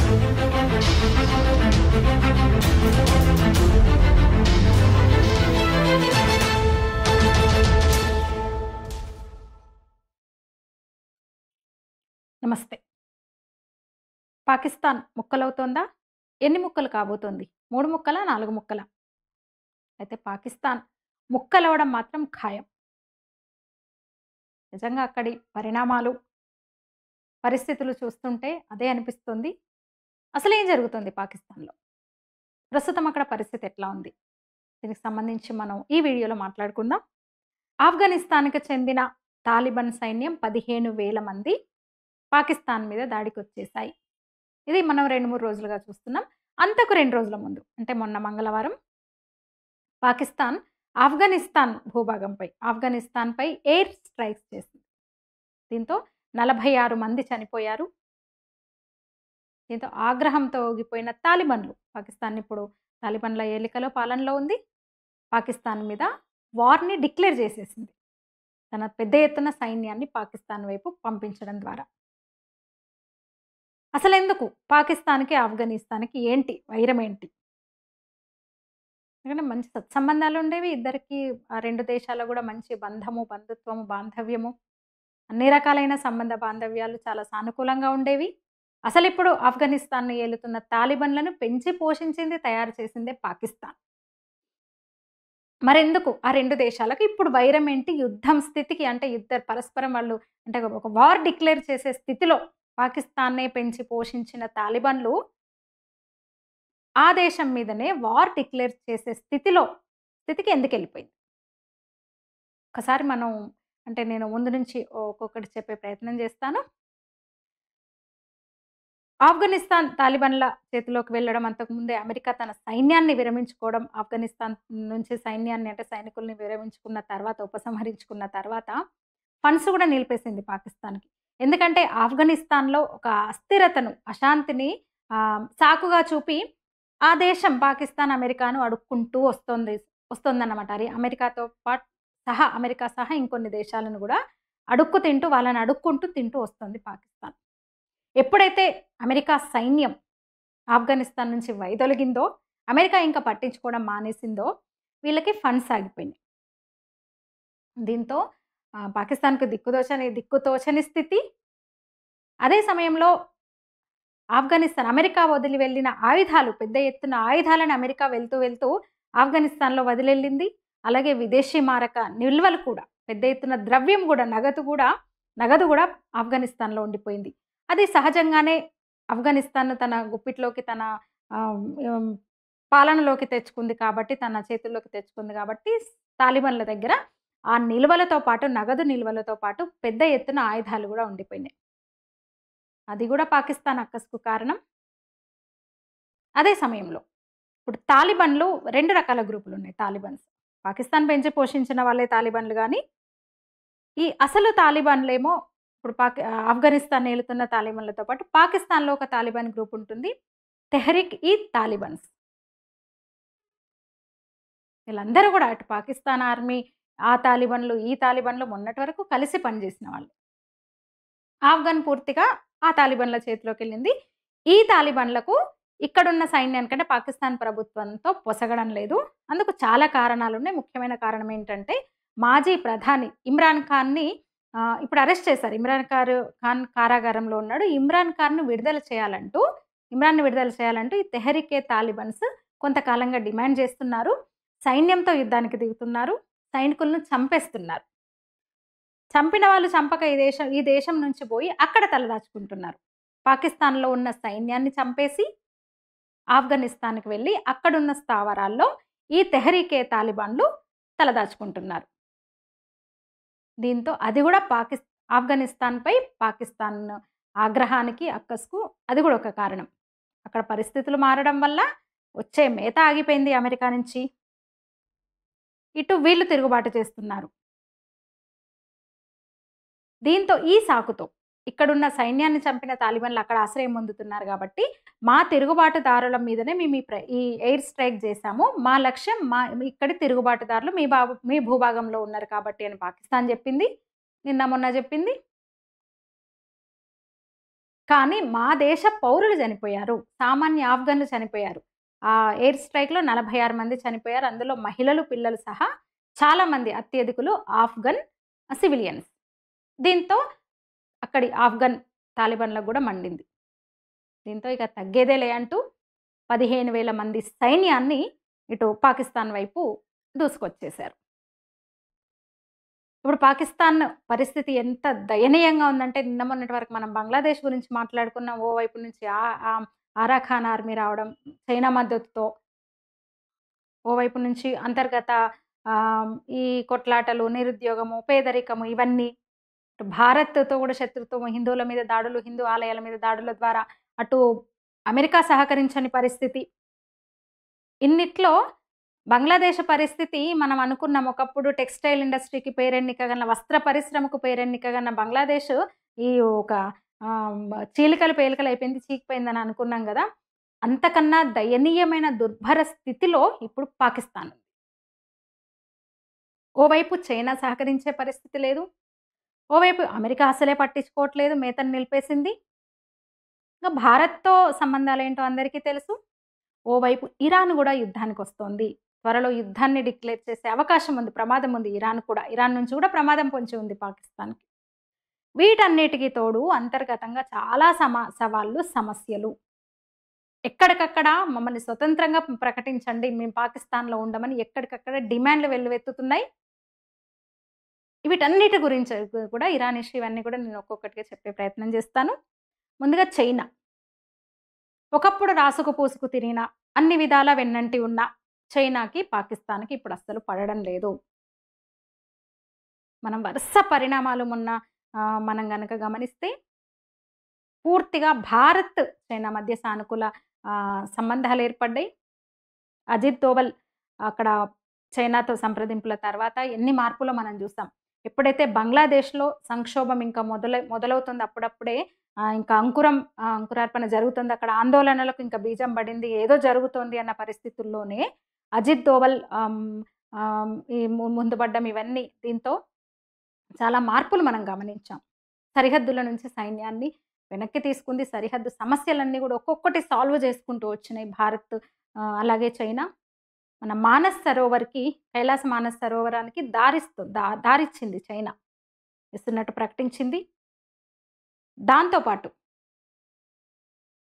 నమస్తే. పాకిస్తాన్ ముక్కలవుతోందా? ఎన్ని ముక్కలు కాబోతోంది? 3 ముక్కలా? 4 ముక్కలా? అయితే పాకిస్తాన్ ముక్కలవ్వడం మాత్రం ఖాయం. నిజంగా అక్కడి పరిణామాలు, పరిస్థితులు చూస్తుంటే అదే అనిపిస్తుంది. అసలేం జరుగుతుంది పాకిస్తాన్‌లో? ప్రస్తుతం అక్కడ పరిస్థితి ఎట్లా ఉంది? దీనికి సంబంధించి మనం ఈ వీడియోలో మాట్లాడుకుందాం. ఆఫ్ఘనిస్తాన్‌కి చెందిన తాలిబాన్ సైన్యం 15,000 మంది పాకిస్తాన్ మీద దాడికొచ్చేశాయి. ఇది మనం 2, 3 రోజులుగా చూస్తున్నాం. అంతకు 2 రోజుల ముందు అంటే మొన్న మంగళవారం పాకిస్తాన్ ఆఫ్ఘనిస్తాన్‌పై ఎయిర్ స్ట్రైక్స్ చేసింది. దీంతో 46 మంది చనిపోయారు. దీంతో ఆగ్రహంతో ఊగిపోయిన తాలిబాన్లు పాకిస్తాన్ ఇప్పుడు తాలిబాన్ల ఏలికలో పాలనలో ఉంది. పాకిస్తాన్ మీద వార్‌ని డిక్లేర్ చేసేసింది. తన పెద్ద ఎత్తున సైన్యాన్ని పాకిస్తాన్ వైపు పంపించడం ద్వారా. అసలెందుకు పాకిస్తాన్‌కి, ఆఫ్ఘనిస్తాన్‌కి ఏంటి? వైరం ఏంటి? ఎందుకంటే మంచి సత్సంబంధాలుండేవి. ఇద్దరికీ ఆ 2 దేశాల్లో గూడా మంచి బంధము, బంధుత్వము, బాంధవ్యము అన్ని రకాలైన సంబంధ బాంధవ్యాలు చాలా సానుకూలంగా ఉండేవి. అసలిప్పుడు ఆఫ్ఘనిస్తాన్‌ని ఏలుతున్న తాలిబాన్లను పెంచి పోషించింది, తయారు చేసిందే పాకిస్తాన్. మరెందుకు ఆ 2 దేశాలకు ఇప్పుడు వైరం ఏంటి? యుద్ధం స్థితికి అంటే పరస్పరం వాళ్ళు అంటే ఒక వార్ డిక్లేర్ చేసే స్థితిలో పాకిస్తాన్నే పెంచి పోషించిన తాలిబాన్లు ఆ దేశం మీదనే వార్ డిక్లేర్ చేసే స్థితికి ఎందుకెళ్ళిపోయింది? ఒకసారి మనం అంటే నేను ముందు నుంచి ఒక్కొక్కటి చెప్పే ప్రయత్నం చేస్తాను. ఆఫ్ఘనిస్తాన్ తాలిబాన్ల చేతిలోకి వెళ్ళడం అంతకుముందే అమెరికా తన సైన్యాన్ని విరమించుకోవడం, ఆఫ్ఘనిస్తాన్ నుంచి సైన్యాన్ని అంటే సైనికుల్ని విరమించుకున్న తర్వాత, ఉపసంహరించుకున్న తర్వాత ఫండ్స్ కూడా నిలిపేసింది పాకిస్తాన్‌కి. ఎందుకంటే ఆఫ్ఘనిస్తాన్‌లో ఒక అస్థిరతను, అశాంతిని సాకుగా చూపి ఆ దేశం పాకిస్తాన్, అమెరికాను అడుక్కుంటూ వస్తోందన్నమాట. అమెరికా సహా ఇంకొన్ని దేశాలను గూడా వాళ్ళని అడుక్కుంటూ తింటూ వస్తుంది పాకిస్తాన్. ఎప్పుడైతే అమెరికా సైన్యం ఆఫ్ఘనిస్తాన్ నుంచి వైదొలిగిందో, అమెరికా ఇంకా పట్టించుకోవడం మానేసిందో, వీళ్ళకి ఫండ్స్ ఆగిపోయినాయి. దీంతో పాకిస్తాన్‌కు దిక్కుతోచని స్థితి. అదే సమయంలో అమెరికా వదిలి వెళ్ళిన ఆయుధాలు, పెద్ద ఎత్తున ఆయుధాలను అమెరికా వెళ్తూ ఆఫ్ఘనిస్తాన్‌లో వదిలెళ్ళింది. అలాగే విదేశీ మారక నిల్వలు కూడా, పెద్ద ఎత్తున ద్రవ్యం గూడా, నగదు గూడా ఆఫ్ఘనిస్తాన్‌లో ఉండిపోయింది. అది సహజంగానే ఆఫ్ఘనిస్తాన్‌ను తన గుప్పిట్లోకి తన ఆహ్, హ్మ్, పాలనలోకి తెచ్చుకుంది కాబట్టి, తన చేతుల్లోకి తెచ్చుకుంది కాబట్టి, తాలిబాన్ల దగ్గర ఆ నిల్వలతో పాటు, నగదు నిల్వలతో పాటు పెద్ద ఎత్తున ఆయుధాలు గూడా ఉండిపోయినాయి. అది గూడా పాకిస్తాన్ అక్కసుకు కారణం. అదే సమయంలో ఇప్పుడు తాలిబాన్లు 2 రకాల గ్రూపులున్నాయి తాలిబాన్స్. పాకిస్తాన్ పెంచి పోషించిన వాళ్ళే తాలిబాన్లు గాని, ఈ అసలు తాలిబాన్లేమో ఇప్పుడు ఆఫ్ఘనిస్తాన్ ఏలుతున్న తాలిబాన్లతో పాటు పాకిస్తాన్‌లో ఒక తాలిబాన్ గ్రూప్ ఉంటుంది. తెహ్రీక్ ఈ తాలిబాన్స్. వీళ్ళందరూ గూడా అటు పాకిస్తాన్ ఆర్మీ, ఆ తాలిబాన్లు, ఈ తాలిబాన్లు మొన్నటి వరకు కలిసి పనిజేసిన వాళ్ళు. ఆఫ్ఘన్ పూర్తిగా ఆ తాలిబాన్ల చేతిలోకెళ్ళింది. ఈ తాలిబాన్లకు ఇక్కడున్న సైన్యానికంటే పాకిస్తాన్ ప్రభుత్వంతో పొసగడం లేదు. అందుకు చాలా కారణాలున్నాయి. ముఖ్యమైన కారణం ఏంటంటే, మాజీ ప్రధాని ఇమ్రాన్ ఖాన్‌ని ఇప్పుడు అరెస్ట్ చేశారు. ఖాన్ కారాగారంలో ఉన్నాడు. ఇమ్రాన్‌ని విడుదల చేయాలంటూ ఈ తెహ్రీకే తాలిబాన్స్ కొంతకాలంగా డిమాండ్ చేస్తున్నారు. సైన్యంతో యుద్ధానికి దిగుతున్నారు. సైనికులను చంపేస్తున్నారు. చంపిన వాళ్ళు చంపక ఈ దేశం నుంచి పోయి అక్కడ తలదాచుకుంటున్నారు. పాకిస్తాన్‌లో ఉన్న సైన్యాన్ని చంపేసి ఆఫ్ఘనిస్తాన్‌కి వెళ్లి అక్కడున్న స్థావరాల్లో ఈ తెహ్రీకే తాలిబాన్లు తలదాచుకుంటున్నారు. దీంతో అది గూడా ఆఫ్ఘనిస్తాన్‌పై పాకిస్తాన్ ఆగ్రహానికి, అక్కసుకు అది గూడా ఒక కారణం. అక్కడ పరిస్థితులు మారడం వల్ల వచ్చే మేత ఆగిపోయింది అమెరికా నుంచి. ఇటు వీళ్ళు తిరుగుబాటు చేస్తున్నారు. దీంతో ఈ సాకుతో ఇక్కడున్న సైన్యాన్ని చంపిన తాలిబాన్లు అక్కడ ఆశ్రయం పొందుతున్నారు గాబట్టి, మా తిరుగుబాటుదారుల మీదనే మేము ఈ ఎయిర్ స్ట్రైక్ జేశాము. మా లక్ష్యం ఇక్కడి తిరుగుబాటుదారులు మీ భూభాగంలో ఉన్నారు కాబట్టి అని పాకిస్తాన్ జెప్పింది. నిన్న మొన్న జెప్పింది. కానీ మా దేశ పౌరులు చనిపోయారు. సామాన్య ఆఫ్ఘన్లు చనిపోయారు. ఆ ఎయిర్ స్ట్రైక్‌లో 46 మంది చనిపోయారు. అందులో మహిళలు, పిల్లలు సహా చాలామంది అత్యధికులు ఆఫ్ఘన్ సివిలియన్స్. దీంతో అక్కడి ఆఫ్ఘన్ తాలిబాన్‌లకు గూడా మండింది. దీంతో ఇక తగ్గేదేలే అంటూ 15,000 మంది సైన్యాన్ని ఇటు పాకిస్తాన్ వైపు దూసుకొచ్చేశారు. ఇప్పుడు పాకిస్తాన్ పరిస్థితి ఎంత దయనీయంగా ఉందంటే నిన్న మొన్నటి వరకు మనం బంగ్లాదేశ్ గురించి మాట్లాడుకున్నాం. ఓవైపు నుంచి ఆరా ఖాన్ ఆర్మీ రావడం చైనా మద్దతుతో. ఓవైపు నుంచి అంతర్గత ఆహ్, ఈ కొట్లాటలు, నిరుద్యోగము, పేదరికము ఇవన్నీ. ఇటు భారత్‌తో కూడా శత్రుత్వం, హిందువుల మీద దాడులు, హిందూ ఆలయాల మీద దాడుల ద్వారా అటు అమెరికా సహకరించని పరిస్థితి. ఇన్నిట్లో బంగ్లాదేశ్ పరిస్థితి మనం అనుకున్నాం ఒకప్పుడు టెక్స్‌టైల్ ఇండస్ట్రీకి పేరెన్నికగన్న, వస్త్ర పరిశ్రమకు పేరెన్నికగన్న బంగ్లాదేశ్ ఈ ఒక చీలికలు పేలికలు అయిపోయింది, చీకిపోయిందని అనుకున్నాం గదా! అంతకన్నా దయనీయమైన దుర్భర స్థితిలో ఇప్పుడు పాకిస్తాన్ ఉంది. ఓవైపు చైనా సహకరించే పరిస్థితి లేదు. ఓవైపు అమెరికా అసలే పట్టించుకోవట్లేదు. మేతను నిలిపేసింది. ఇంక భారత్‌తో సంబంధాలేంటో అందరికీ తెలుసు. ఓవైపు ఇరాన్ గూడా యుద్ధానికొస్తోంది. త్వరలో యుద్ధాన్ని డిక్లేర్ చేసే అవకాశం ఉంది. ప్రమాదం ఉంది ఇరాన్ కూడా. ఇరాన్ నుంచి కూడా ప్రమాదం పొంచి ఉంది పాకిస్తాన్‌కి. వీటన్నిటికి తోడు అంతర్గతంగా చాలా సవాళ్ళు, సమస్యలు. ఎక్కడికక్కడ మమ్మల్ని స్వతంత్రంగా ప్రకటించండి. మేము పాకిస్తాన్‌లో ఉండమని ఎక్కడికక్కడ డిమాండ్‌లు వెల్లువెత్తుతున్నాయి. వీటన్నిటి గురించి కూడా ఇరాన్ ఇష్యూ ఇవన్నీ కూడా నేను ఒక్కొక్కటిగా చెప్పే ప్రయత్నం చేస్తాను. ముందుగా చైనా. ఒకప్పుడు రాసుకు పూసుకు తిరిగిన, అన్ని విధాలా వెన్నంటి ఉన్న చైనాకి, పాకిస్తాన్‌కి ఇప్పుడు అస్సలు పడడం లేదు. మనం వరుస పరిణామాలు మొన్న మనం గనక గమనిస్తే పూర్తిగా భారత్, చైనా మధ్య సానుకూల సంబంధాలు ఏర్పడ్డాయి. అజిత్ దోవల్ అక్కడ చైనాతో సంప్రదింపుల తర్వాత ఎన్ని మార్పులో మనం చూసాం. ఎప్పుడైతే బంగ్లాదేశ్‌లో సంక్షోభం ఇంకా మొదలవుతుందో అప్పుడప్పుడే ఇంకా అంకురార్పణ జరుగుతుంది. అక్కడ ఆందోళనలకు ఇంకా బీజం పడింది. ఏదో జరుగుతోంది అన్న పరిస్థితుల్లోనే అజిత్ దోవల్ ఈ ముందు పడ్డం ఇవన్నీ దీంతో చాలా మార్పులు మనం గమనించాం. సరిహద్దుల నుంచి సైన్యాన్ని వెనక్కి తీసుకుంది. సరిహద్దు సమస్యలన్నీ కూడా ఒక్కొక్కటి సాల్వ్ చేసుకుంటూ వచ్చినాయి భారత్, అలాగే చైనా. మన మానస్ సరోవర్‌కి, కైలాస మానస్ సరోవరానికి దారిచ్చింది చైనా. ఇస్తున్నట్టు ప్రకటించింది. దాంతో పాటు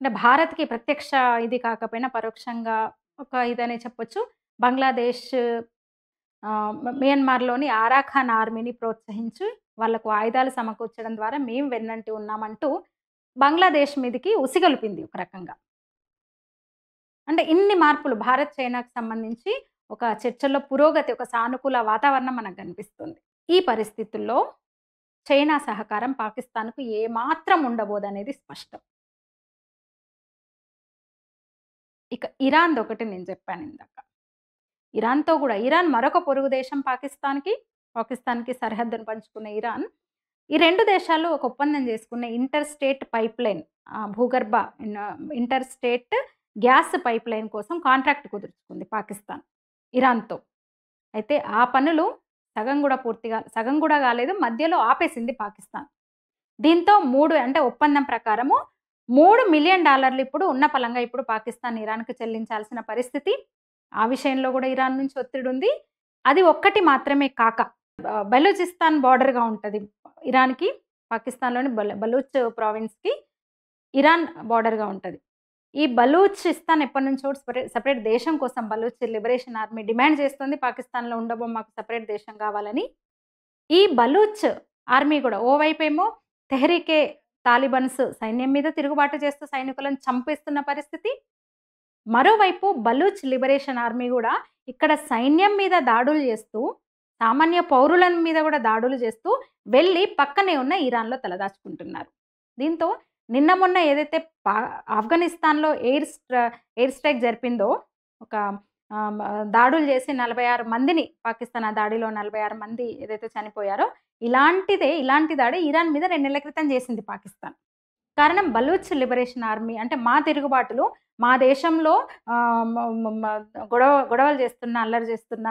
అంటే భారత్‌కి ప్రత్యక్ష ఇది కాకపోయినా పరోక్షంగా ఒక ఇదనే చెప్పొచ్చు. బంగ్లాదేశ్, మియన్మార్‌లోని ఆరాఖాన్ ఆర్మీని ప్రోత్సహించి వాళ్లకు ఆయుధాలు సమకూర్చడం ద్వారా మేము వెన్నంటి ఉన్నామంటూ బంగ్లాదేశ్ మీదకి ఉసిగొల్పింది ఒక రకంగా. అంటే ఇన్ని మార్పులు భారత్, చైనాకు సంబంధించి ఒక చర్చల్లో పురోగతి, ఒక సానుకూల వాతావరణం మనకు కనిపిస్తుంది. ఈ పరిస్థితుల్లో చైనా సహకారం పాకిస్తాన్‌కు ఏమాత్రం ఉండబోదనేది స్పష్టం. ఇక ఇరాన్‌దొకటి నేను చెప్పాను ఇందాక. ఇరాన్‌తో కూడా ఇరాన్ మరొక పొరుగు దేశం పాకిస్తాన్‌కి సరిహద్దును పంచుకున్న ఇరాన్. ఈ 2 దేశాలు ఒక ఒప్పందం చేసుకున్న ఇంటర్ స్టేట్ పైప్‌లైన్, భూగర్భ ఇంటర్ స్టేట్ గ్యాస్ పైప్‌లైన్ కోసం కాంట్రాక్ట్ కుదుర్చుకుంది పాకిస్తాన్ ఇరాన్‌తో. అయితే ఆ పనులు సగం కూడా కాలేదు. మధ్యలో ఆపేసింది పాకిస్తాన్. దీంతో ఒప్పందం ప్రకారము $3 మిలియన్ ఇప్పుడు ఉన్నపళంగా ఇప్పుడు పాకిస్తాన్ ఇరాన్‌కి చెల్లించాల్సిన పరిస్థితి. ఆ విషయంలో కూడా ఇరాన్ నుంచి ఒత్తిడి ఉంది. అది ఒక్కటి మాత్రమే కాక బలూచిస్తాన్ బోర్డర్‌గా ఉంటది ఇరాన్‌కి. పాకిస్తాన్‌లోని బలూచ్ ప్రావిన్స్‌కి ఇరాన్ బోర్డర్‌గా ఉంటది. ఈ బలూచిస్తాన్ ఎప్పటినుంచో సెపరేట్ దేశం కోసం బలూచ్ లిబరేషన్ ఆర్మీ డిమాండ్ చేస్తుంది. పాకిస్తాన్‌లో మాకు సెపరేట్ దేశం కావాలని. ఈ బలూచ్ ఆర్మీ కూడా ఓవైపేమో తెహ్రీకే తాలిబాన్స్ సైన్యం మీద తిరుగుబాటు చేస్తూ సైనికులను చంపేస్తున్న పరిస్థితి. మరోవైపు బలూచ్ లిబరేషన్ ఆర్మీ కూడా ఇక్కడ సైన్యం మీద దాడులు చేస్తూ, సామాన్య పౌరుల మీద కూడా దాడులు చేస్తూ వెళ్ళి పక్కనే ఉన్న ఇరాన్‌లో తలదాచుకుంటున్నారు. దీంతో నిన్న మొన్న ఏదైతే ఆఫ్ఘనిస్తాన్‌లో ఎయిర్ స్ట్రైక్ జరిపిందో, ఒక దాడులు చేసి 46 మందిని, పాకిస్తాన్ ఆ దాడిలో 46 మంది ఏదైతే చనిపోయారో, ఇలాంటి దాడి ఇరాన్ మీద 2 నెలల క్రితం చేసింది పాకిస్తాన్. కారణం బలూచ్ లిబరేషన్ ఆర్మీ అంటే మా తిరుగుబాటులు, మా దేశంలో గొడవలు చేస్తున్న, అల్లరి చేస్తున్న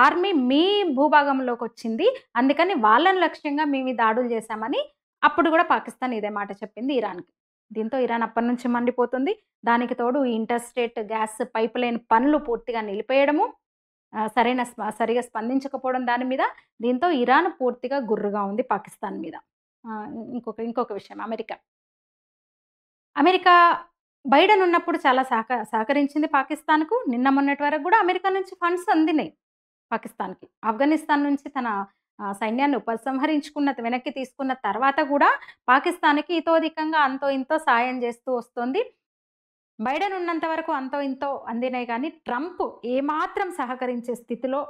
ఆర్మీ మీ భూభాగంలోకొచ్చింది. అందుకని వాళ్ళని లక్ష్యంగా మేము ఈ దాడులు చేశామని అప్పుడు కూడా పాకిస్తాన్ ఇదే మాట చెప్పింది ఇరాన్‌కి. దీంతో ఇరాన్ అప్పటి నుంచి మండిపోతుంది. దానికి తోడు inter state gas pipe line పనులు పూర్తిగా నిలిపేయడము, సరిగా స్పందించకపోవడం దాని మీద. దీంతో ఇరాన్ పూర్తిగా గుర్రుగా ఉంది పాకిస్తాన్ మీద. ఇంకొక విషయం, అమెరికా బైడెన్ ఉన్నప్పుడు చాలా సహకరించింది పాకిస్తాన్‌కు. నిన్న మొన్నటి వరకు గూడా అమెరికా నుంచి ఫండ్స్ అందినాయి పాకిస్తాన్‌కి. ఆఫ్ఘనిస్తాన్ నుంచి తన సైన్యాన్ని ఉపసంహరించుకున్న వెనక్కి తీసుకున్న తర్వాత గూడా పాకిస్తాన్‌కి ఇతోధికంగా అంతో ఇంతో సాయం చేస్తూ వస్తోంది. బైడెన్ ఉన్నంత వరకు అంతో ఇంతో అందినాయి గానీ, ట్రంప్ ఏమాత్రం సహకరించే స్థితిలో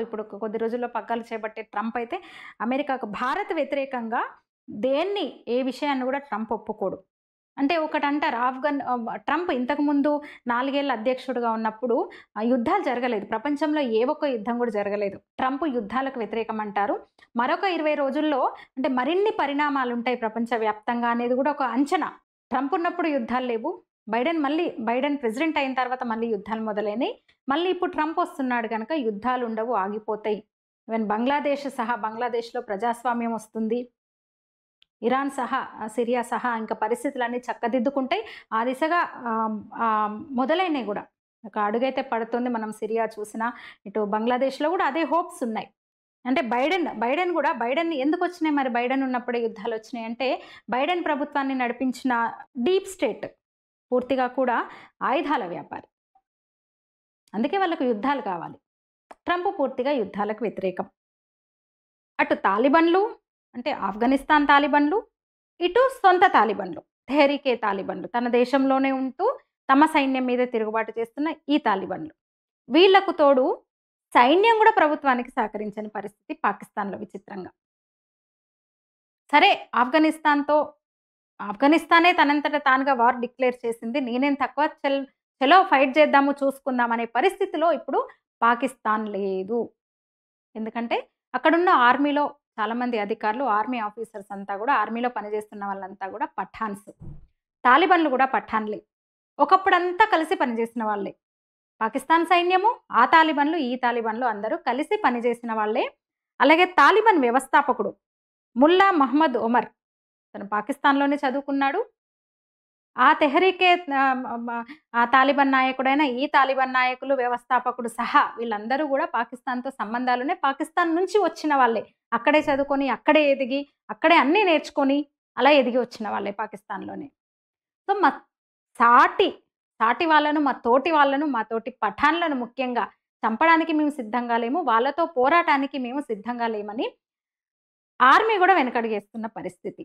ఇప్పుడు కొద్ది రోజుల్లో పగ్గాలు చేపట్టే ట్రంప్ అయితే అమెరికాకు భారత్ వ్యతిరేకంగా ఏ విషయాన్ని గూడా ట్రంప్ ఒప్పుకోడు. అంటే ఒకటంటారు, ట్రంప్ ఇంతకుముందు 4 ఏళ్ల అధ్యక్షుడిగా ఉన్నప్పుడు యుద్ధాలు జరగలేదు. ప్రపంచంలో ఏ ఒక్క యుద్ధం కూడా జరగలేదు. ట్రంప్ యుద్ధాలకు వ్యతిరేకం అంటారు. మరొక 20 రోజుల్లో అంటే మరిన్ని పరిణామాలుంటాయి ప్రపంచవ్యాప్తంగా అనేది కూడా ఒక అంచనా. ట్రంప్ ఉన్నప్పుడు యుద్ధాలు లేవు. బైడెన్ ప్రెసిడెంట్ అయిన తర్వాత మళ్ళీ యుద్ధాలు మొదలైనయి. మళ్ళీ ఇప్పుడు ట్రంప్ వస్తున్నాడు గనక యుద్ధాలు ఉండవు, ఆగిపోతాయి. ఈవెన్ బంగ్లాదేశ్‌లో ప్రజాస్వామ్యం వస్తుంది. ఇరాన్ సహా, సిరియా సహా ఇంకా పరిస్థితులన్నీ చక్కదిద్దుకుంటాయి. ఆ దిశగా మొదలైనయి గూడా. ఒక అడుగైతే పడుతుంది. మనం సిరియా చూసినా, ఇటు బంగ్లాదేశ్‌లో గూడా అదే హోప్స్ ఉన్నాయి. అంటే బైడెన్ ఎందుకొచ్చినాయి మరి? బైడెన్ ఉన్నప్పుడే యుద్ధాలొచ్చినాయి అంటే, బైడెన్ ప్రభుత్వాన్ని నడిపించిన డీప్ స్టేట్ పూర్తిగా కూడా ఆయుధాల వ్యాపారి. అందుకే వాళ్ళకు యుద్ధాలు కావాలి. ట్రంప్ పూర్తిగా యుద్ధాలకు వ్యతిరేకం. అటు తాలిబన్లు అంటే ఆఫ్ఘనిస్తాన్ తాలిబన్లు, ఇటు సొంత తాలిబన్లు, తెహరీకే తాలిబన్లు, తన దేశంలోనే ఉంటూ తమ సైన్యం మీద తిరుగుబాటు చేస్తున్న ఈ తాలిబన్లు. వీళ్లకు తోడు సైన్యం కూడా ప్రభుత్వానికి సహకరించని పరిస్థితి పాకిస్తాన్‌లో విచిత్రంగా. సరే, ఆఫ్ఘనిస్తానే తనంతట తానుగా వార్ డిక్లేర్ చేసింది. నేనేం తక్కువ, చలో ఫైట్ చేద్దాము, చూసుకుందాం అనే పరిస్థితిలో ఇప్పుడు పాకిస్తాన్ లేదు. ఎందుకంటే అక్కడున్న ఆర్మీలో చాలామంది అధికారులు, ఆర్మీ ఆఫీసర్స్ అంతా కూడా, ఆర్మీలో పనిచేస్తున్న వాళ్ళంతా కూడా పఠాన్స్. తాలిబన్లు కూడా పఠాన్లే. ఒకప్పుడంతా కలిసి పనిచేసిన వాళ్ళే. పాకిస్తాన్ సైన్యము, ఆ తాలిబన్లు, ఈ తాలిబన్లు అందరూ కలిసి పనిచేసిన వాళ్ళే. అలాగే తాలిబాన్ వ్యవస్థాపకుడు ముల్లా మహ్మద్ ఒమర్, తను పాకిస్తాన్‌లోనే చదువుకున్నాడు. ఆ తెహరీకే ఆ తాలిబాన్ నాయకుడైన ఈ తాలిబాన్ నాయకులు, వ్యవస్థాపకుడు సహా వీళ్ళందరూ కూడా పాకిస్తాన్‌తో సంబంధాలున్నాయి. పాకిస్తాన్ నుంచి వచ్చిన వాళ్ళే. అక్కడే చదువుకొని, అక్కడే ఎదిగి, అక్కడే అన్నీ నేర్చుకొని అలా ఎదిగి వచ్చిన వాళ్ళే పాకిస్తాన్‌లోనే. సో, మా సాటి వాళ్ళను, మా తోటి పఠాన్లను ముఖ్యంగా చంపడానికి మేము సిద్ధంగా లేము. వాళ్ళతో పోరాటానికి మేము సిద్ధంగా లేమని ఆర్మీ కూడా వెనకడుగేస్తున్న పరిస్థితి.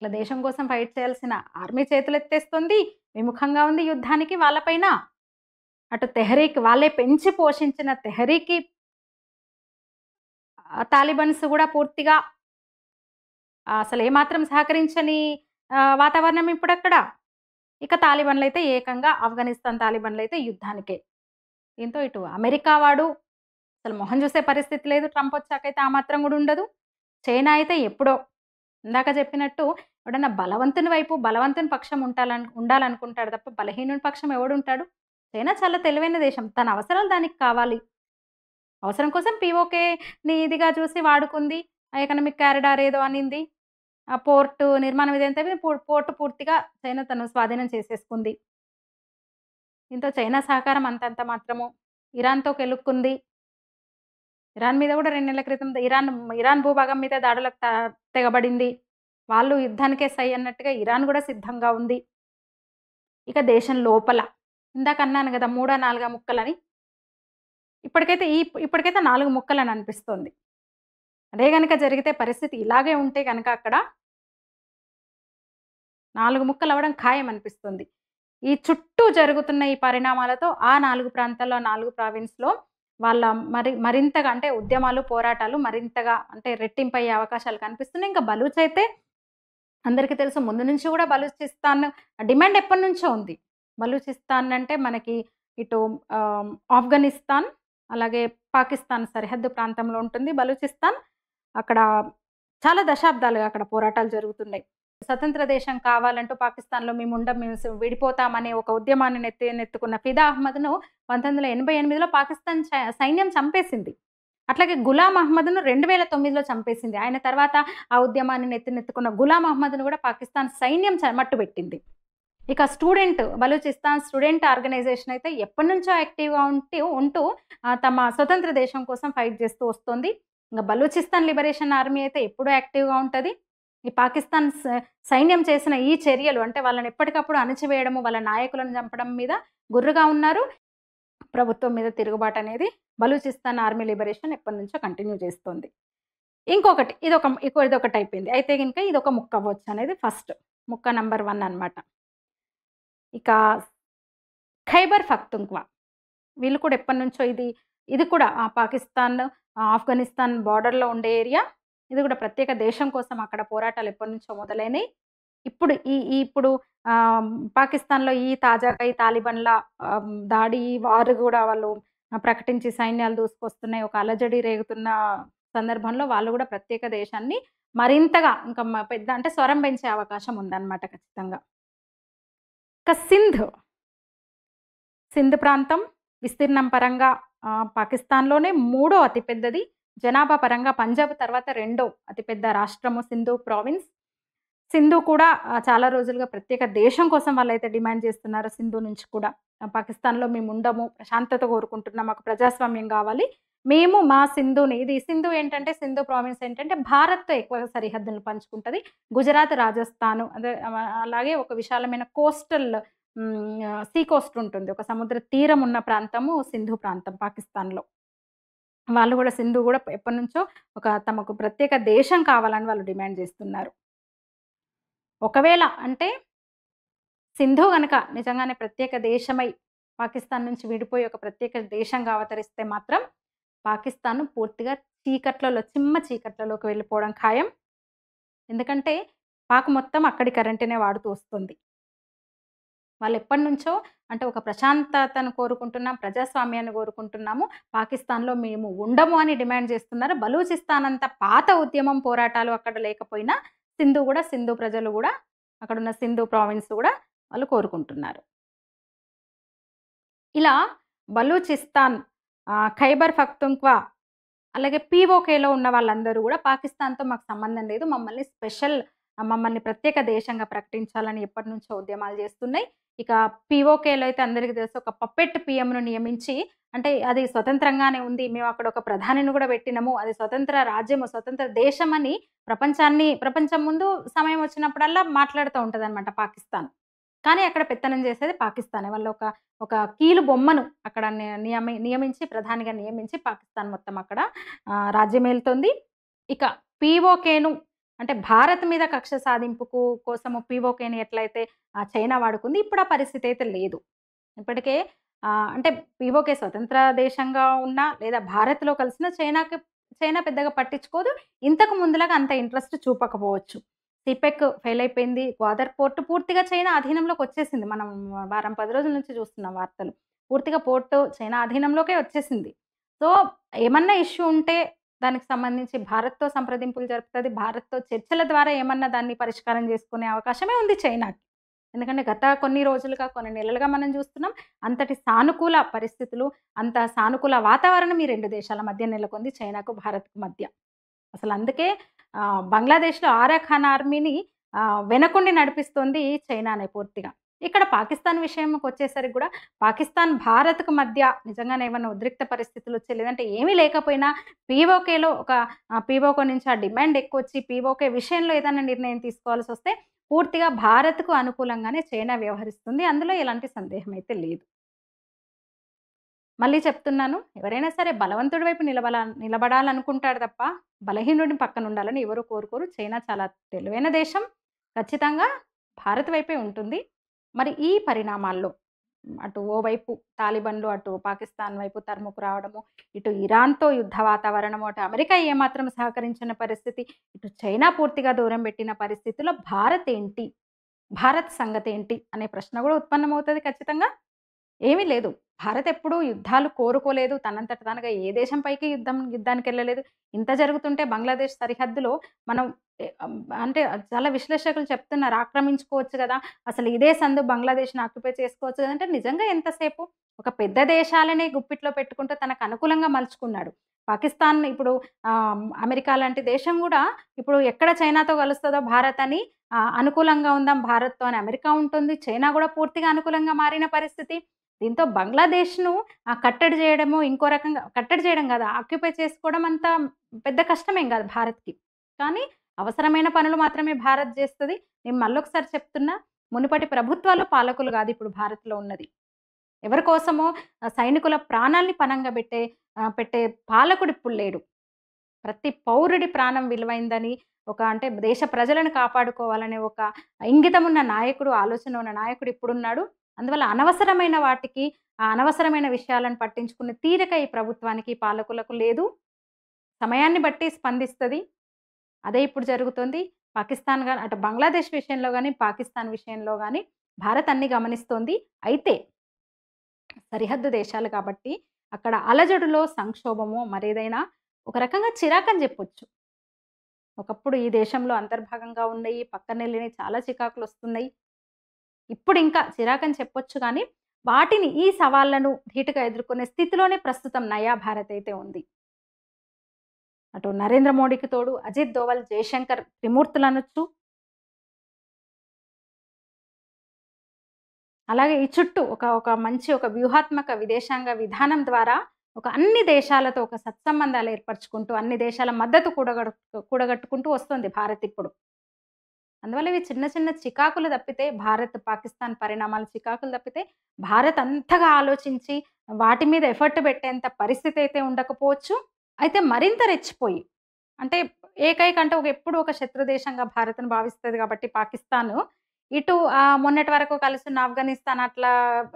ఇట్లా దేశం కోసం ఫైట్ చేయాల్సిన ఆర్మీ చేతులెత్తేస్తుంది. విముఖంగా ఉంది యుద్ధానికి వాళ్ళపైన. అటు తెహరీక్, వాళ్ళే పెంచి పోషించిన తెహరీకి తాలిబన్స్ కూడా పూర్తిగా అసలు ఏమాత్రం సహకరించని వాతావరణం ఇప్పుడక్కడ. ఇక తాలిబన్లయితే ఏకంగా ఆఫ్ఘనిస్తాన్ తాలిబన్లయితే యుద్ధానికే. దీంతో ఇటు అమెరికా వాడు అసలు మొహం చూసే పరిస్థితి లేదు. ట్రంప్ వచ్చాకైతే ఆ మాత్రం కూడా ఉండదు. చైనా అయితే ఎప్పుడో, ఇందాక చెప్పినట్టు, ఎవడన్నా బలవంతుని పక్షం ఉండాలనుకుంటాడు తప్ప బలహీనుని పక్షం ఎవడుంటాడు? చైనా చాలా తెలివైన దేశం. తన అవసరాలు దానికి కావాలి. అవసరం కోసం పీఓకేని ఇదిగా చూసి వాడుకుంది. ఎకనామిక్ కారిడార్ ఏదో అనింది. ఆ పోర్టు నిర్మాణం ఇదంతా పోర్టు పూర్తిగా చైనా తను స్వాధీనం చేసేసుకుంది. దీంతో చైనా సహకారం అంతంత మాత్రము. ఇరాన్‌తో కెలుక్కుంది. ఇరాన్ మీద కూడా 2 నెలల క్రితం ఇరాన్ భూభాగం మీద దాడులకు తెగబడింది. వాళ్ళు యుద్ధానికే సై అన్నట్టుగా ఇరాన్ కూడా సిద్ధంగా ఉంది. ఇక దేశం లోపల ఇందాక అన్నాను కదా, 3 4 ముక్కలని. ఇప్పటికైతే 4 ముక్కలని అనిపిస్తోంది. అదే గనక జరిగితే, పరిస్థితి ఇలాగే ఉంటే గనక అక్కడ 4 ముక్కలు అవ్వడం ఖాయం అనిపిస్తుంది. ఈ చుట్టూ జరుగుతున్న ఈ పరిణామాలతో ఆ 4 ప్రాంతాల్లో, 4 ప్రావిన్స్‌లో వాళ్ళ మరింతగా అంటే ఉద్యమాలు, పోరాటాలు మరింతగా అంటే రెట్టింపయ్యే అవకాశాలు కనిపిస్తున్నాయి. ఇంకా బలూచ్ అయితే అందరికీ తెలుసు, ముందు నుంచి కూడా బలూచిస్తాన్ డిమాండ్ ఎప్పటినుంచో ఉంది. బలూచిస్తాన్ అంటే మనకి ఇటు ఆఫ్ఘనిస్తాన్, అలాగే పాకిస్తాన్ సరిహద్దు ప్రాంతంలో ఉంటుంది బలూచిస్తాన్. అక్కడ చాలా దశాబ్దాలుగా అక్కడ పోరాటాలు జరుగుతున్నాయి. స్వతంత్ర దేశం కావాలంటూ పాకిస్తాన్‌లో మేము విడిపోతామనే ఒక ఉద్యమాన్ని నెత్తుకున్న ఫిదా అహ్మద్‌ను 1988లో పాకిస్తాన్ సైన్యం చంపేసింది. అట్లాగే గులాం అహ్మద్‌ను 2009లో చంపేసింది. ఆయన తర్వాత ఆ ఉద్యమాన్ని నెత్తినెత్తుకున్న గులాం అహ్మద్‌ను కూడా పాకిస్తాన్ సైన్యం మట్టుబెట్టింది. ఇక బలూచిస్తాన్ స్టూడెంట్ ఆర్గనైజేషన్ అయితే ఎప్పటినుంచో యాక్టివ్‌గా ఉంటూ తమ స్వతంత్ర దేశం కోసం ఫైట్ చేస్తూ వస్తోంది. ఇంక బలూచిస్తాన్ లిబరేషన్ ఆర్మీ అయితే ఎప్పుడూ యాక్టివ్‌గా ఉంటది. ఈ పాకిస్తాన్ సైన్యం చేసిన ఈ చర్యలు అంటే వాళ్ళని ఎప్పటికప్పుడు అణచివేయడము, వాళ్ళ నాయకులను చంపడం మీద గుర్రుగా ఉన్నారు. ప్రభుత్వం మీద తిరుగుబాటనేది బలూచిస్తాన్ ఆర్మీ లిబరేషన్ ఎప్పటినుంచో కంటిన్యూ చేస్తోంది. ఇంకొకటి ఇదొకటయిపోయింది. అయితే గనుక ఇదొక ముక్కవ్వొచ్చనేది ఫస్ట్. ముక్క నంబర్ 1 అన్నమాట. ఇక ఖైబర్ పఖ్తుంఖ్వా వీళ్ళు కూడా ఎప్పటినుంచో ఇది కూడా పాకిస్తాన్, ఆఫ్ఘనిస్తాన్ బోర్డర్‌లో ఉండే ఏరియా. ఇది కూడా ప్రత్యేక దేశం కోసం అక్కడ పోరాటాలు ఎప్పటినుంచో మొదలైనయి. ఇప్పుడు ఇప్పుడు ఆహ్, పాకిస్తాన్‌లో తాజాగా ఈ తాలిబాన్‌ల దాడి, వార్ గూడా వాళ్ళు ప్రకటించి సైన్యాలు దూసుకొస్తున్నాయి. ఒక అలజడి రేగుతున్న సందర్భంలో వాళ్ళు గూడా ప్రత్యేక దేశాన్ని మరింతగా ఇంకా పెద్ద అంటే స్వరం పెంచే అవకాశం ఉందన్నమాట ఖచ్చితంగా. ఇక సింధ్ ప్రాంతం విస్తీర్ణం పరంగా పాకిస్తాన్‌లోనే మూడో అతిపెద్దది. జనాభా పరంగా పంజాబ్ తర్వాత రెండో అతిపెద్ద రాష్ట్రము సింధు ప్రావిన్స్. సింధు కూడా చాలా రోజులుగా ప్రత్యేక దేశం కోసం వాళ్ళైతే డిమాండ్ చేస్తున్నారు సింధు నుంచి కూడా. పాకిస్తాన్‌లో మేముండము, ప్రశాంతత కోరుకుంటున్నాం, మాకు ప్రజాస్వామ్యం గావాలి. మేము మా సింధుని సింధు ఏంటంటే సింధు ప్రావిన్స్ ఏంటంటే భారత్‌తో ఎక్కువగా సరిహద్దులను పంచుకుంటది. గుజరాత్, రాజస్థాన్ అదే అలాగే ఒక విశాలమైన సీ కోస్ట్ ఉంటుంది. ఒక సముద్ర తీరం ఉన్న ప్రాంతము సింధు ప్రాంతం పాకిస్తాన్‌లో. వాళ్ళు గూడా సింధు గూడా ఎప్పటినుంచో తమకు ప్రత్యేక దేశం కావాలని వాళ్ళు డిమాండ్ జేస్తున్నారు. ఒకవేళ అంటే సింధు గనక నిజంగానే ప్రత్యేక దేశమై పాకిస్తాన్ నుంచి విడిపోయి ఒక ప్రత్యేక దేశంగా అవతరిస్తే మాత్రం పాకిస్తాన్ పూర్తిగా చిమ్మ చీకట్లలోకి వెళ్ళిపోవడం ఖాయం. ఎందుకంటే పాక్ మొత్తం అక్కడి కరెంట్‌నే వాడుతూ వస్తుంది. వాళ్ళెప్పటినుంచో అంటే ఒక ప్రశాంతతను కోరుకుంటున్నాం, ప్రజాస్వామ్యాన్ని కోరుకుంటున్నాము. పాకిస్తాన్‌లో మేము ఉండము అని డిమాండ్ చేస్తున్నారు. బలూచిస్తాన్ అంత పాత ఉద్యమం, పోరాటాలు అక్కడ లేకపోయినా సింధు ప్రజలు గూడా అక్కడున్న సింధు ప్రావిన్స్ గూడా వాళ్ళు కోరుకుంటున్నారు. ఇలా బలూచిస్తాన్, ఖైబర్ పఖ్తుంఖ్వా అలాగే పీఓకేలో ఉన్న వాళ్ళందరూ గూడా పాకిస్తాన్‌తో మాకు సంబంధం లేదు. మమ్మల్ని ప్రత్యేక దేశంగా ప్రకటించాలని ఎప్పటినుంచో ఉద్యమాలు చేస్తున్నాయి. ఇక పీఓకేలో అయితే అందరికి తెలుసు ఒక పప్పెట్ పీఎంను నియమించి అంటే అది స్వతంత్రంగానే ఉంది. మేము అక్కడ ఒక ప్రధానిని గూడా పెట్టినము. అది స్వతంత్ర రాజ్యము, స్వతంత్ర దేశమని ప్రపంచం ముందు సమయం వచ్చినప్పుడల్లా మాట్లాడుతూ ఉంటదనమాట పాకిస్తాన్. కానీ అక్కడ పెత్తనం చేసేది పాకిస్తానే. ఒక కీలు బొమ్మను అక్కడ నియమించి ప్రధానిగా నియమించి పాకిస్తాన్ మొత్తం అక్కడ రాజ్యమేలుతోంది. ఇక పీఓకేను అంటే భారత్ మీద కక్ష సాధింపుకు కోసము పీఓకేని ఎట్లయితే చైనా వాడుకుంది. ఇప్పుడు ఆ పరిస్థితి అయితే లేదు. ఇప్పటికే అంటే పీఓకే స్వతంత్ర దేశంగా ఉన్నా లేదా భారత్‌లో కలిసినా చైనా పెద్దగా పట్టించుకోదు. ఇంతకు ముందులాగా అంత ఇంట్రెస్ట్ చూపకపోవచ్చు. సిపెక్ ఫెయిల్ అయిపోయింది. గ్వాదర్ పోర్ట్ పూర్తిగా చైనా అధీనంలోకొచ్చేసింది. మనం వారం, 10 రోజుల నుంచి చూస్తున్నాం వార్తలు. పూర్తిగా పోర్ట్ చైనా అధీనంలోకే వచ్చేసింది. సో, ఏమన్నా ఇష్యూ ఉంటే దానికి సంబంధించి భారత్‌తో సంప్రదింపులు జరుపుతది. భారత్‌తో చర్చల ద్వారా ఏమన్నా దాన్ని పరిష్కారం చేసుకునే అవకాశమే ఉంది చైనాకి. ఎందుకంటే గత కొన్ని రోజులుగా, కొన్ని నెలలుగా మనం చూస్తున్నాం. అంతటి సానుకూల పరిస్థితులు, అంత సానుకూల వాతావరణం ఈ 2 దేశాల మధ్య నెలకొంది చైనాకు, భారత్‌కు మధ్య. అసలందుకే బంగ్లాదేశ్‌లో ఆరా ఖాన్ ఆర్మీని వెనకుండి నడిపిస్తోంది చైనానే పూర్తిగా. ఇక్కడ పాకిస్తాన్ విషయంకొచ్చేసరికి గూడా పాకిస్తాన్, భారత్‌కు మధ్య నిజంగానే ఏమన్నా ఉద్రిక్త పరిస్థితులొచ్చి లేదంటే ఏమీ లేకపోయినా పీఓకేలో పీఓకే నుంచి ఆ డిమాండ్ ఎక్కువొచ్చి పీఓకే విషయంలో ఏదైనా నిర్ణయం తీసుకోవాల్సొస్తే పూర్తిగా భారత్‌కు అనుకూలంగానే చైనా వ్యవహరిస్తుంది. అందులో ఎలాంటి సందేహం అయితే లేదు. మళ్ళీ చెప్తున్నాను. ఎవరైనా సరే బలవంతుడి వైపు నిలబడాలనుకుంటాడు తప్ప, బలహీనుడిని పక్కనుండాలని ఎవరు కోరుకోరు. చైనా చాలా తెలివైన దేశం. ఖచ్చితంగా భారత్ వైపే ఉంటుంది. మరి ఈ పరిణామాల్లో అటు ఓవైపు తాలిబాన్లు, అటు పాకిస్తాన్ వైపు తరుముకు రావడము, ఇటు ఇరాన్‌తో యుద్ధ వాతావరణము, అటు అమెరికా ఏమాత్రం సహకరించిన పరిస్థితి, ఇటు చైనా పూర్తిగా దూరం పెట్టిన పరిస్థితిలో భారత్ ఏంటి? భారత్ సంగతేంటి? అనే ప్రశ్న గూడా ఉత్పన్నమవుతది ఖచ్చితంగా. ఏమీ లేదు. భారత్ ఎప్పుడూ యుద్ధాలు కోరుకోలేదు. తనంతట తానుగా ఏ దేశం పైకి యుద్ధానికెళ్ళలేదు. ఇంత జరుగుతుంటే బంగ్లాదేశ్ సరిహద్దులో మనం అంటే చాలా విశ్లేషకులు చెప్తున్నారు ఆక్రమించుకోవచ్చు గదా! అసలు ఇదే సందు బంగ్లాదేశ్‌ని ఆక్యుపై చేసుకోవచ్చు గదా! అంటే నిజంగా ఎంతసేపు? ఒక పెద్ద దేశాలనే గుప్పిట్లో పెట్టుకుంటూ తనకు అనుకూలంగా మలుచుకున్నాడు. పాకిస్తాన్ ఇప్పుడు అమెరికా లాంటి దేశం గూడా ఇప్పుడు ఎక్కడ చైనాతో కలుస్తదో భారత్ అని అనుకూలంగా ఉందాం భారత్‌తో అని అమెరికా ఉంటుంది. చైనా గూడా పూర్తిగా అనుకూలంగా మారిన పరిస్థితి. దీంతో బంగ్లాదేశ్‌ను కట్టడి చేయడము, ఇంకో రకంగా కట్టడి చేయడం గాదు, ఆక్యుపై చేసుకోవడం అంత పెద్ద కష్టమేం గాదు భారత్‌కి. కానీ అవసరమైన పనులు మాత్రమే భారత్ జేస్తది. నేను మళ్ళొకసారి చెప్తున్నా, మునుపటి ప్రభుత్వాలు, పాలకులు గాదు ఇప్పుడు భారత్‌లో ఉన్నది. ఎవరి కోసమో సైనికుల ప్రాణాల్ని పణంగా పెట్టే పాలకుడిప్పుడు లేడు. ప్రతి పౌరుడి ప్రాణం విలువైందని అంటే దేశ ప్రజలను కాపాడుకోవాలనే ఒక ఇంగితమున్న నాయకుడు, ఆలోచన ఉన్న నాయకుడు ఇప్పుడున్నాడు. అందువల్ల అనవసరమైన వాటికి, అనవసరమైన విషయాలను పట్టించుకునే తీరిక ఈ ప్రభుత్వానికి, ఈ పాలకులకు లేదు. సమయాన్ని బట్టి స్పందిస్తది. అదే ఇప్పుడు జరుగుతోంది. పాకిస్తాన్ అటు బంగ్లాదేశ్ విషయంలో గాని, పాకిస్తాన్ విషయంలో గాని భారత్ అన్ని గమనిస్తోంది. అయితే సరిహద్దు దేశాలు కాబట్టి అక్కడ అలజడులో సంక్షోభమో, మరేదైనా ఒక రకంగా చిరాకని జెప్పొచ్చు. ఒకప్పుడు ఈ దేశంలో అంతర్భాగంగా ఉన్నయి, పక్కనెళ్ళినయి చాలా చికాకులొస్తున్నాయి. ఇప్పుడింకా చిరాకని చెప్పొచ్చు గానీ, వాటిని ఈ సవాళ్లను ధీటుగా ఎదుర్కొనే స్థితిలోనే ప్రస్తుతం నయా భారత్ అయితే ఉంది. అటు నరేంద్ర మోడీకి తోడు అజిత్ దోవల్, జయశంకర్ త్రిమూర్తులనొచ్చు. అలాగే ఈ చుట్టూ ఒక మంచి వ్యూహాత్మక విదేశాంగ విధానం ద్వారా అన్ని దేశాలతో సత్సంబంధాలు ఏర్పరచుకుంటూ, అన్ని దేశాల మద్దతు కూడగట్టుకుంటూ వస్తుంది భారత్ ఇప్పుడు. అందువల్ల ఇవి చిన్న చిన్న చికాకులు తప్పితే, భారత్, పాకిస్తాన్ పరిణామాలు చికాకులు తప్పితే, భారత్ అంతగా ఆలోచించి వాటి మీద ఎఫర్ట్ పెట్టేంత పరిస్థితి అయితే ఉండకపోవచ్చు. అయితే మరింత రెచ్చిపోయి, అంటే ఏకైక అంటే ఎప్పుడు ఒక శత్రు దేశంగా భారత్‌ను భావిస్తది కాబట్టి పాకిస్తాను, ఇటు మొన్నటి వరకు కలిసున్న ఆఫ్ఘనిస్తాన్ అట్లా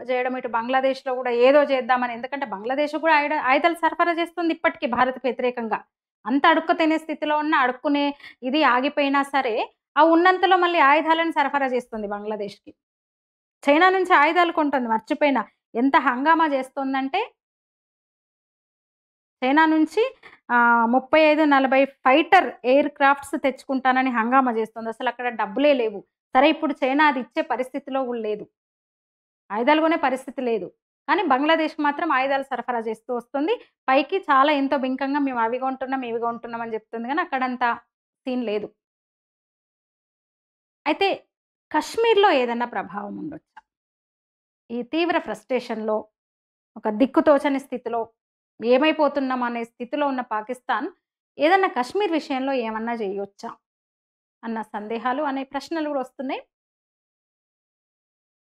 జేయడం, ఇటు బంగ్లాదేశ్‌లో గూడా ఏదో చేద్దామని, ఎందుకంటే బంగ్లాదేశ్ గూడా ఆయుధాలు సరఫరా చేస్తుంది ఇప్పటికి భారత్‌కు వ్యతిరేకంగా. అంత అడుక్కు తినే స్థితిలో ఉన్న, అడుక్కునే ఇది ఆగిపోయినా సరే, ఆ ఉన్నంతలో మళ్ళీ ఆయుధాలను సరఫరా చేస్తుంది బంగ్లాదేశ్‌కి. చైనా నుంచి ఆయుధాలు కొంటుంది మర్చిపోయినా. ఎంత హంగామా చేస్తోందంటే, చైనా నుంచి 35, 40 ఫైటర్ ఎయిర్ క్రాఫ్ట్స్ తెచ్చుకుంటానని హంగామా చేస్తుంది. అసలక్కడ డబ్బులే లేవు. సరే ఇప్పుడు చైనా అది ఇచ్చే పరిస్థితిలో గూడా లేదు. ఆయుధాలు కొనే పరిస్థితి లేదు. కానీ బంగ్లాదేశ్‌కి మాత్రం ఆయుధాలు సరఫరా చేస్తూ వస్తుంది. పైకి చాలా ఎంతో బింకంగా మేము అవి కొంటున్నాం, ఇవి కొంటున్నాం అని చెప్తుంది గానీ అక్కడంత సీన్ లేదు. అయితే కశ్మీర్‌లో ఏదన్నా ప్రభావం ఉండొచ్చా? ఈ తీవ్ర ఫ్రస్ట్రేషన్‌లో, ఒక దిక్కుతోచని స్థితిలో, ఏమైపోతున్నాం అనే స్థితిలో ఉన్న పాకిస్తాన్ ఏదన్నా కశ్మీర్ విషయంలో ఏమన్నా జేయొచ్చా? అన్న సందేహాలు, అనే ప్రశ్నలు గూడా వస్తున్నాయి.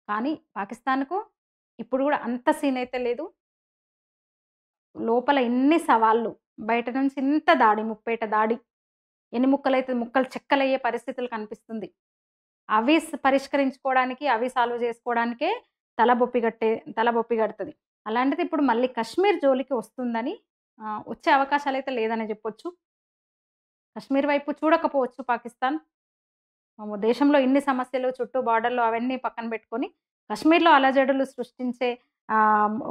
కానీ పాకిస్తాన్‌కు ఇప్పుడు గూడా అంత సీన్ అయితే లేదు. లోపల ఇన్ని సవాళ్ళు, బయట నుంచి ఇంత దాడి, ముప్పేట దాడి, ఎన్ని ముక్కలైతే ముక్కలు చెక్కలయ్యే పరిస్థితులు కనిపిస్తుంది. అవి పరిష్కరించుకోవడానికి, అవి సాల్వ్ చేసుకోవడానికే తలబొప్పి గడుతది. అలాంటిది ఇప్పుడు మళ్ళీ కశ్మీర్ జోలికి వస్తుందని, వచ్చే అవకాశాలైతే లేదనే జెప్పొచ్చు. కశ్మీర్ వైపు చూడకపోవచ్చు పాకిస్తాన్. దేశంలో ఇన్ని సమస్యలు, చుట్టూ బార్డర్‌లో అవన్నీ పక్కన బెట్టుకొని, కశ్మీర్‌లో అలజడులు సృష్టించే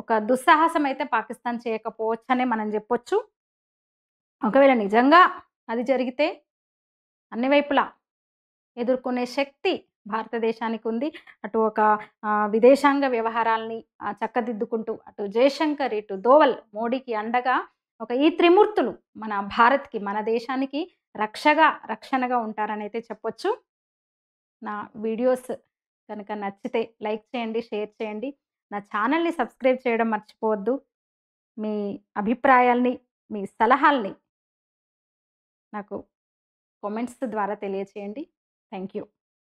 ఒక దుస్సాహసం అయితే పాకిస్తాన్ చేయకపోవచ్చనే మనం జెప్పొచ్చు. ఒకవేళ నిజంగా అది జరిగితే అన్ని వైపులా ఎదుర్కొనే శక్తి భారతదేశానికి ఉంది. అటు విదేశాంగ వ్యవహారాల్ని చక్కదిద్దుకుంటూ, అటు జయశంకర్, ఇటు దోవల్, మోడీకి అండగా ఈ త్రిమూర్తులు మన భారత్‌కి, మన దేశానికి రక్షణగా ఉంటారనైతే చెప్పొచ్చు. నా వీడియోస్ కనుక నచ్చితే లైక్ చేయండి, షేర్ చేయండి. నా ఛానల్‌ని సబ్స్క్రైబ్ చేయడం మర్చిపోవద్దు. మీ అభిప్రాయాల్ని, మీ సలహాల్ని నాకు కామెంట్స్ ద్వారా తెలియచేయండి. Thank you.